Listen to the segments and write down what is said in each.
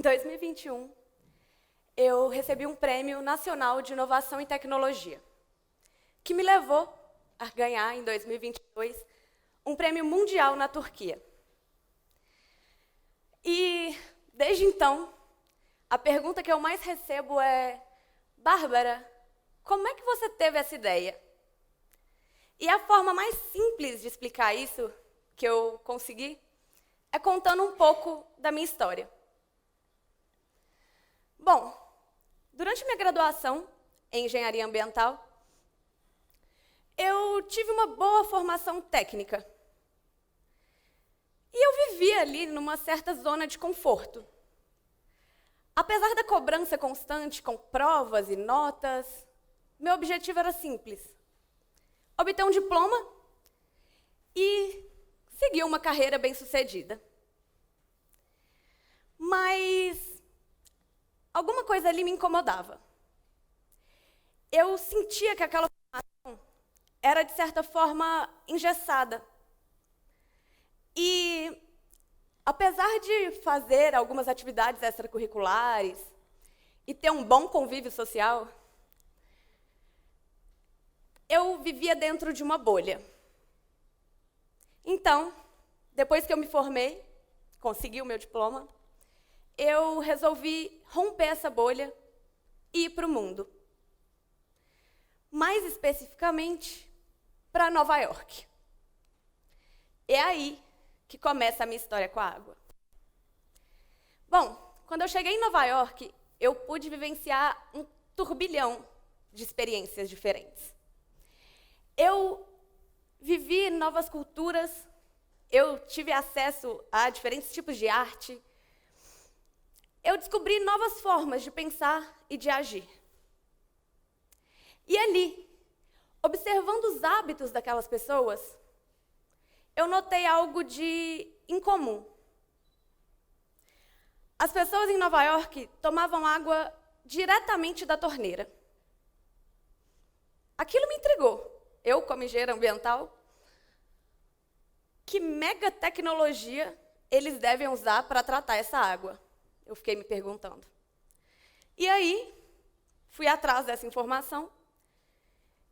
2021, eu recebi um prêmio nacional de inovação em tecnologia, que me levou a ganhar, em 2022, um prêmio mundial na Turquia. E, desde então, a pergunta que eu mais recebo é: Bárbara, como é que você teve essa ideia? E a forma mais simples de explicar isso, que eu consegui, é contando um pouco da minha história. Bom, durante minha graduação em engenharia ambiental, eu tive uma boa formação técnica. E eu vivia ali numa certa zona de conforto. Apesar da cobrança constante com provas e notas, meu objetivo era simples: obter um diploma e seguir uma carreira bem-sucedida. Mas alguma coisa ali me incomodava. Eu sentia que aquela formação era, de certa forma, engessada. E, apesar de fazer algumas atividades extracurriculares e ter um bom convívio social, eu vivia dentro de uma bolha. Então, depois que eu me formei, consegui o meu diploma, eu resolvi romper essa bolha e ir para o mundo. Mais especificamente, para Nova York. É aí que começa a minha história com a água. Bom, quando eu cheguei em Nova York, eu pude vivenciar um turbilhão de experiências diferentes. Eu vivi novas culturas, eu tive acesso a diferentes tipos de arte, eu descobri novas formas de pensar e de agir. E ali, observando os hábitos daquelas pessoas, eu notei algo de incomum. As pessoas em Nova York tomavam água diretamente da torneira. Aquilo me intrigou. Eu, como engenheira ambiental, que mega tecnologia eles devem usar para tratar essa água? Eu fiquei me perguntando. E aí, fui atrás dessa informação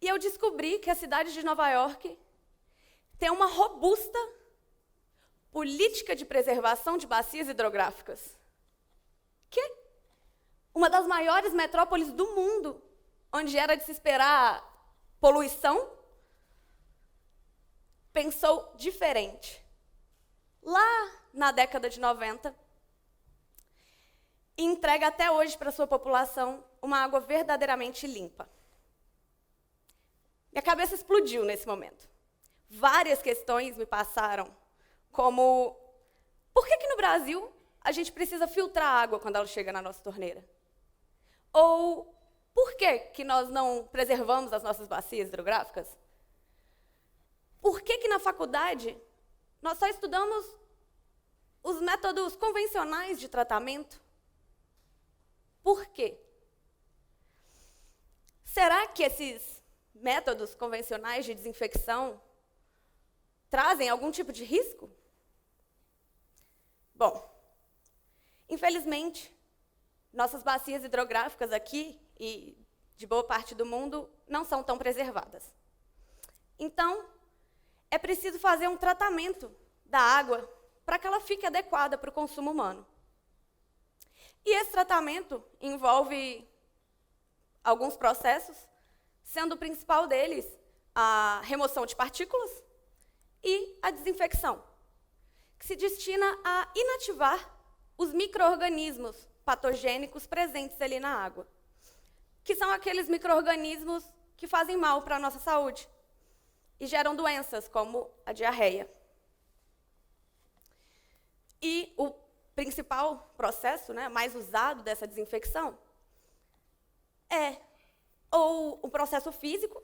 e eu descobri que a cidade de Nova York tem uma robusta política de preservação de bacias hidrográficas, que é uma das maiores metrópoles do mundo, onde era de se esperar poluição, pensou diferente. Lá na década de 90, e entrega até hoje para a sua população uma água verdadeiramente limpa. Minha cabeça explodiu nesse momento. Várias questões me passaram, como: por que no Brasil a gente precisa filtrar a água quando ela chega na nossa torneira? Ou por que nós não preservamos as nossas bacias hidrográficas? Por que na faculdade nós só estudamos os métodos convencionais de tratamento? Por quê? Será que esses métodos convencionais de desinfecção trazem algum tipo de risco? Bom, infelizmente, nossas bacias hidrográficas aqui e de boa parte do mundo não são tão preservadas. Então, é preciso fazer um tratamento da água para que ela fique adequada para o consumo humano. E esse tratamento envolve alguns processos, sendo o principal deles a remoção de partículas e a desinfecção, que se destina a inativar os micro-organismos patogênicos presentes ali na água, que são aqueles micro-organismos que fazem mal para a nossa saúde e geram doenças como a diarreia. E o principal processo, mais usado dessa desinfecção é ou o processo físico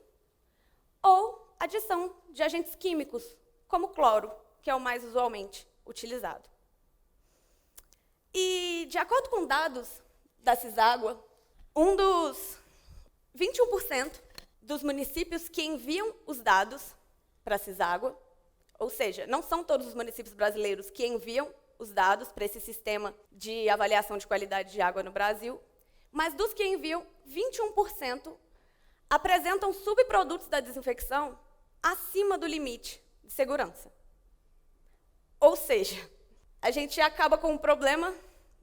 ou adição de agentes químicos, como cloro, que é o mais usualmente utilizado. E, de acordo com dados da Ciságua, 21% dos municípios que enviam os dados para a Ciságua, ou seja, não são todos os municípios brasileiros que enviam os dados para esse sistema de avaliação de qualidade de água no Brasil, mas dos que enviam, 21% apresentam subprodutos da desinfecção acima do limite de segurança. Ou seja, a gente acaba com um problema,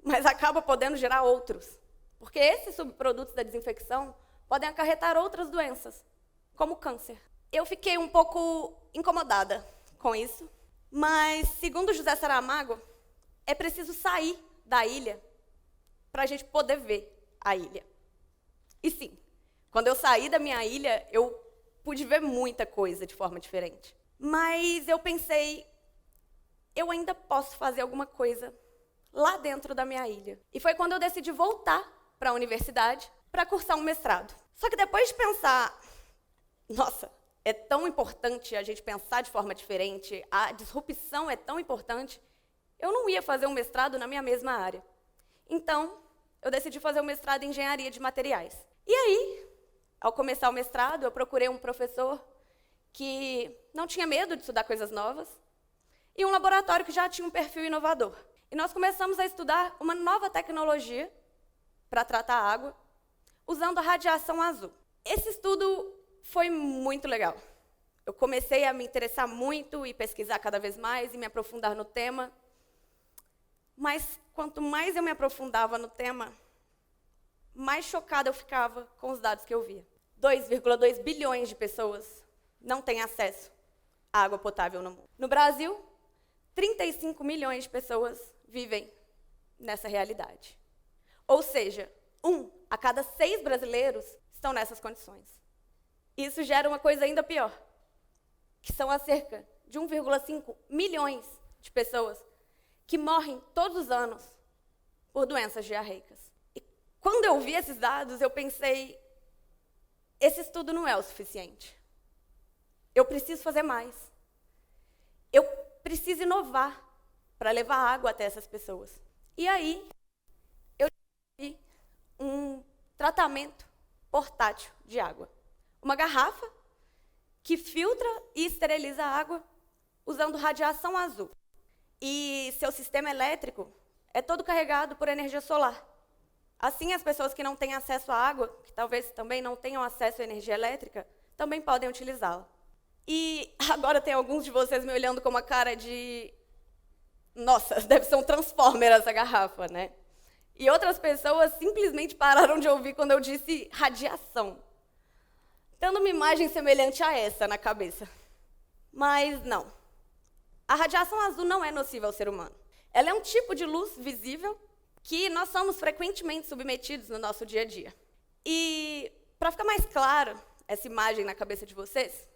mas acaba podendo gerar outros. Porque esses subprodutos da desinfecção podem acarretar outras doenças, como câncer. Eu fiquei um pouco incomodada com isso, mas, segundo José Saramago, é preciso sair da ilha para a gente poder ver a ilha. E sim, quando eu saí da minha ilha, eu pude ver muita coisa de forma diferente. Mas eu pensei, eu ainda posso fazer alguma coisa lá dentro da minha ilha. E foi quando eu decidi voltar para a universidade para cursar um mestrado. Só que depois de pensar, nossa, é tão importante a gente pensar de forma diferente, a disrupção é tão importante, eu não ia fazer um mestrado na minha mesma área. Então, eu decidi fazer um mestrado em engenharia de materiais. E aí, ao começar o mestrado, eu procurei um professor que não tinha medo de estudar coisas novas e um laboratório que já tinha um perfil inovador. E nós começamos a estudar uma nova tecnologia para tratar a água, usando a radiação azul. Esse estudo foi muito legal. Eu comecei a me interessar muito e pesquisar cada vez mais e me aprofundar no tema. Mas quanto mais eu me aprofundava no tema, mais chocada eu ficava com os dados que eu via. 2,2 bilhões de pessoas não têm acesso à água potável no mundo. No Brasil, 35 milhões de pessoas vivem nessa realidade. Ou seja, 1 a cada 6 brasileiros estão nessas condições. Isso gera uma coisa ainda pior, que são a cerca de 1,5 milhões de pessoas que morrem todos os anos por doenças diarreicas. E quando eu vi esses dados, eu pensei, esse estudo não é o suficiente. Eu preciso fazer mais. Eu preciso inovar para levar água até essas pessoas. E aí, eu desenvolvi um tratamento portátil de água. Uma garrafa que filtra e esteriliza a água usando radiação azul. E seu sistema elétrico é todo carregado por energia solar. Assim, as pessoas que não têm acesso à água, que talvez também não tenham acesso à energia elétrica, também podem utilizá-la. E agora tem alguns de vocês me olhando com uma cara de... Nossa, deve ser um transformer essa garrafa, né? E outras pessoas simplesmente pararam de ouvir quando eu disse radiação, tendo uma imagem semelhante a essa na cabeça. Mas não. A radiação azul não é nociva ao ser humano. Ela é um tipo de luz visível que nós somos frequentemente submetidos no nosso dia a dia. E, para ficar mais claro essa imagem na cabeça de vocês,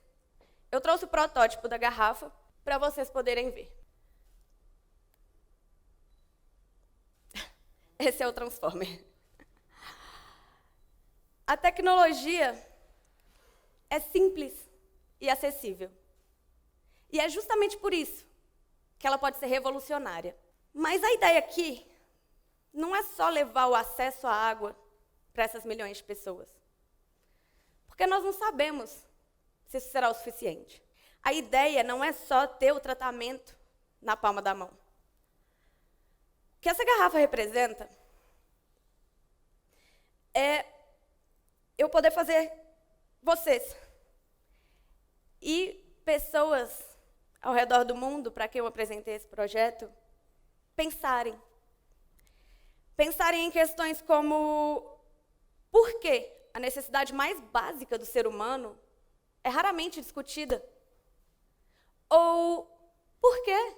eu trouxe o protótipo da garrafa para vocês poderem ver. Esse é o transformer. A tecnologia é simples e acessível. E é justamente por isso que ela pode ser revolucionária. Mas a ideia aqui não é só levar o acesso à água para essas milhões de pessoas. Porque nós não sabemos se isso será o suficiente. A ideia não é só ter o tratamento na palma da mão. O que essa garrafa representa é eu poder fazer vocês e pessoas ao redor do mundo para quem eu apresentei esse projeto pensarem. Pensarem em questões como por que a necessidade mais básica do ser humano é raramente discutida? Ou por que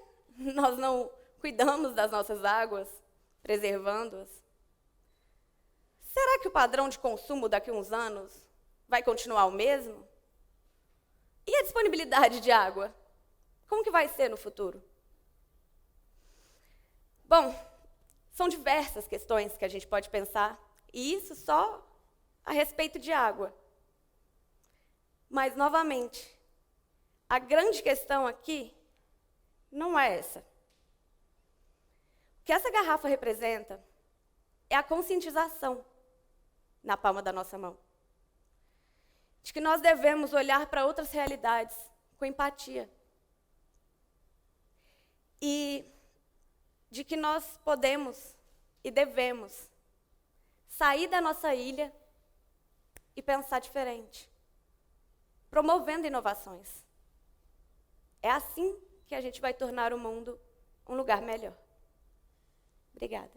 nós não cuidamos das nossas águas, preservando-as? Será que o padrão de consumo daqui a uns anos vai continuar o mesmo? E a disponibilidade de água? Como que vai ser no futuro? Bom, são diversas questões que a gente pode pensar, e isso só a respeito de água. Mas, novamente, a grande questão aqui não é essa. O que essa garrafa representa é a conscientização na palma da nossa mão. De que nós devemos olhar para outras realidades com empatia. E de que nós podemos e devemos sair da nossa ilha e pensar diferente, promovendo inovações. É assim que a gente vai tornar o mundo um lugar melhor. Obrigada.